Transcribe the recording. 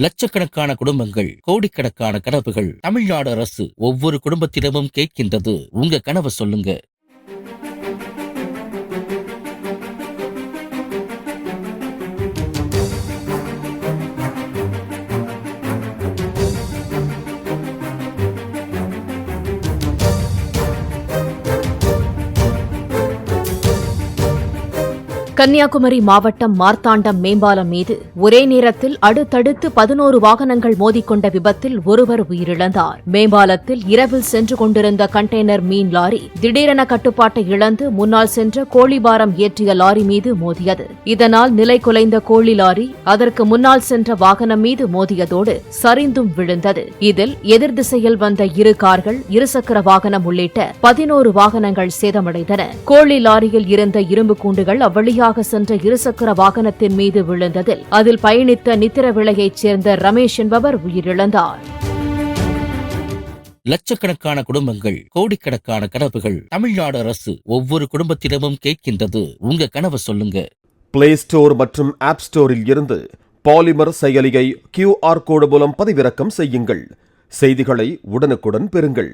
லட்சக்கணக்கான குடும்பங்கள், கோடிக்கணக்கான கனவுகள். தமிழ்நாடு அரசு ஒவ்வொரு குடும்பத்திடமும் கேட்கின்றது, உங்க கனவை சொல்லுங்க. கன்னியாகுமரி மாவட்டம் மார்த்தாண்டம் மேம்பாலம் மீது ஒரே நேரத்தில் அடுத்தடுத்து 11 வாகனங்கள் மோதிக்கொண்ட விபத்தில் ஒருவர் உயிரிழந்தார். மேம்பாலத்தில் இரவில் சென்று கொண்டிருந்த கண்டெய்னர் மீன் லாரி திடீரென கட்டுப்பாட்டை இழந்து முன்னால் சென்ற கோழிபாரம் ஏற்றிய லாரி மீது மோதியது. இதனால் நிலை குலைந்த கோழி லாரி அதற்கு முன்னால் சென்ற வாகனம் மீது மோதியதோடு சரிந்தும் விழுந்தது. இதில் எதிர் திசையில் வந்த இரு கார்கள், இருசக்கர வாகனம் உள்ளிட்ட 11 வாகனங்கள் சேதமடைந்தன. கோழி லாரியில் இருந்த இரும்பு கூண்டுகள் அவ்வழியாக சென்ற இருசக்கர வாகனத்தின் மீது விழுந்ததில் அதில் பயணித்த நித்திரவிளையைச் சேர்ந்த ரமேஷ் என்பவர் உயிரிழந்தார். லட்சக்கணக்கான குடும்பங்கள், கோடிக்கணக்கான கனவுகள். தமிழ்நாடு அரசு ஒவ்வொரு குடும்பத்திடமும் கேட்கின்றது, உங்க கனவை சொல்லுங்க. பிளே ஸ்டோர் மற்றும் ஆப் ஸ்டோரில் இருந்து பாலிமர் செயலியை QR கோடு மூலம் பதிவிறக்கம் செய்யுங்கள். செய்திகளை உடனுக்குடன் பெறுங்கள்.